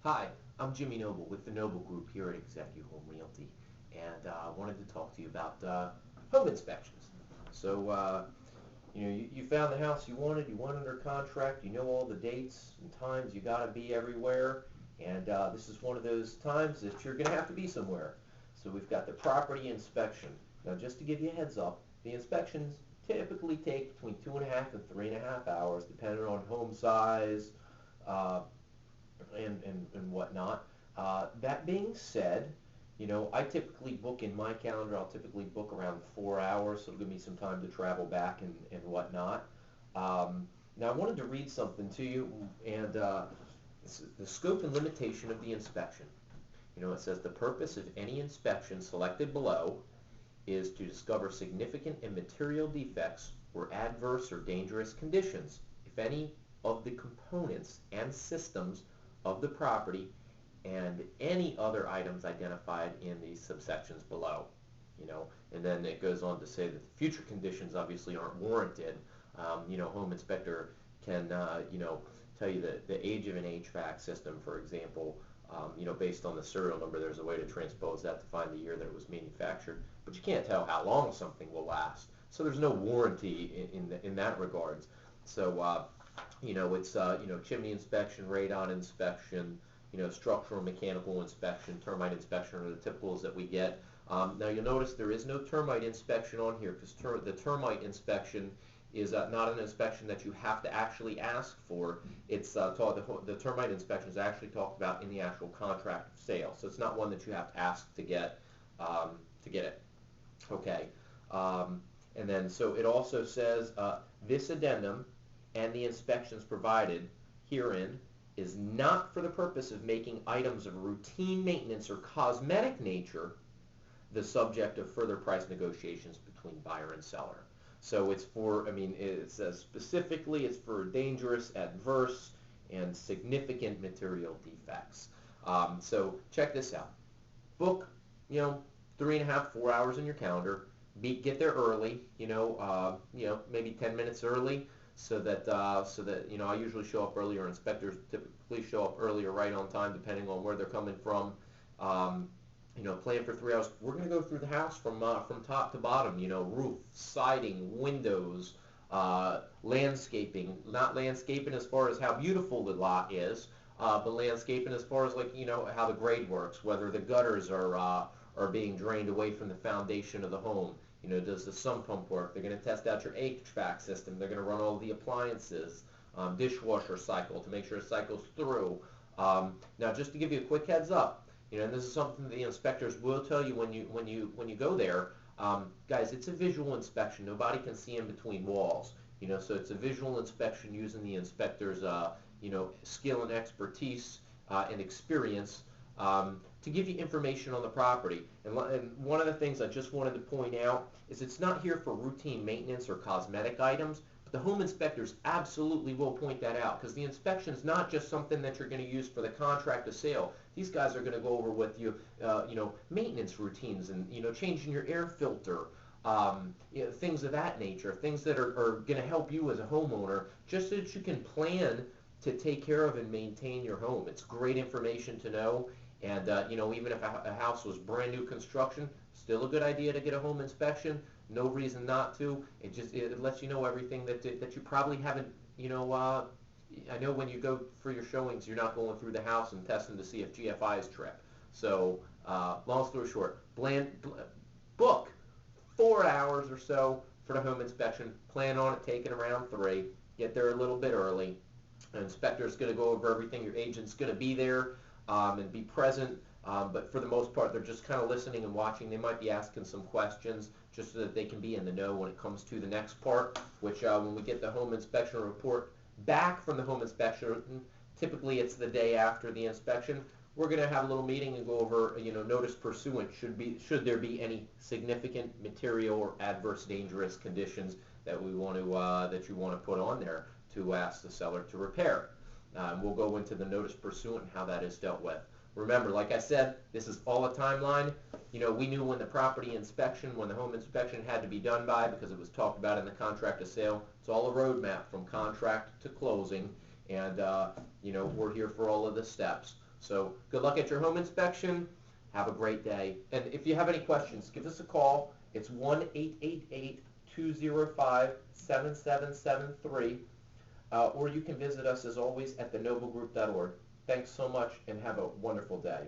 Hi, I'm Jimmy Noble with the Noble Group here at Executive Home Realty, and I wanted to talk to you about home inspections. You found the house you wanted, you went under contract, you know all the dates and times, you got to be everywhere, and this is one of those times that you're going to have to be somewhere. So we've got the property inspection. Now, just to give you a heads up, the inspections typically take between 2.5 and 3.5 hours, depending on home size, uh, and whatnot. That being said, I typically book in my calendar, I'll typically book around 4 hours, so it'll give me some time to travel back and whatnot. Now I wanted to read something to you, and the scope and limitation of the inspection. It says the purpose of any inspection selected below is to discover significant and material defects or adverse or dangerous conditions, if any, of the components and systems of the property and any other items identified in these subsections below. And then it goes on to say that the future conditions obviously aren't warranted. Home inspector can, tell you the age of an HVAC system, for example. Based on the serial number, there's a way to transpose that to find the year that it was manufactured. But you can't tell how long something will last. So there's no warranty in that regards. So, it's, chimney inspection, radon inspection, structural mechanical inspection, termite inspection are the typicals that we get. Now you'll notice there is no termite inspection on here because the termite inspection is not an inspection that you have to actually ask for. It's the termite inspection is actually talked about in the actual contract of sale, so it's not one that you have to ask to get it. Okay, and then so it also says this addendum and the inspections provided herein is not for the purpose of making items of routine maintenance or cosmetic nature the subject of further price negotiations between buyer and seller. So it's for, it says specifically it's for dangerous, adverse, and significant material defects. So check this out. Book, 3.5, 4 hours in your calendar. Get there early, maybe 10 minutes early, so that I usually show up earlier. Inspectors typically show up earlier, right on time, depending on where they're coming from. Plan for 3 hours. We're going to go through the house from top to bottom. Roof, siding, windows, landscaping. Not landscaping as far as how beautiful the lot is, but landscaping as far as how the grade works, whether the gutters are being drained away from the foundation of the home. Does the sump pump work? They're going to test out your HVAC system. They're going to run all the appliances, dishwasher cycle to make sure it cycles through. Now, just to give you a quick heads up, and this is something the inspectors will tell you when you go there, guys, it's a visual inspection. Nobody can see in between walls. So it's a visual inspection using the inspector's skill and expertise and experience to give you information on the property. And one of the things I just wanted to point out is it's not here for routine maintenance or cosmetic items, but the home inspectors absolutely will point that out, because the inspection is not just something that you're going to use for the contract of sale. These guys are going to go over with you, maintenance routines and, changing your air filter, things of that nature, things that are going to help you as a homeowner, just so that you can plan to take care of and maintain your home. It's great information to know. And, even if a house was brand new construction, still a good idea to get a home inspection. No reason not to. It lets you know everything that you probably haven't, I know when you go for your showings, you're not going through the house and testing to see if GFIs trip. So, long story short, book 4 hours or so for the home inspection. Plan on it taking around 3. Get there a little bit early. An inspector's going to go over everything. Your agent's going to be there and be present. But for the most part, they're just kind of listening and watching. They might be asking some questions just so that they can be in the know when it comes to the next part, which when we get the home inspection report back from the home inspection, typically it's the day after the inspection, we're going to have a little meeting and go over, notice pursuant. Should there be any significant material or adverse dangerous conditions that you want to put on there to ask the seller to repair. We'll go into the notice pursuant and how that is dealt with. Remember, like I said, this is all a timeline. We knew when the home inspection had to be done by, because it was talked about in the contract of sale. It's all a roadmap from contract to closing, and we're here for all of the steps. So good luck at your home inspection. Have a great day. And if you have any questions, give us a call. It's 1-888-205-7773. Or you can visit us, as always, at thenoblegroup.org. Thanks so much, and have a wonderful day.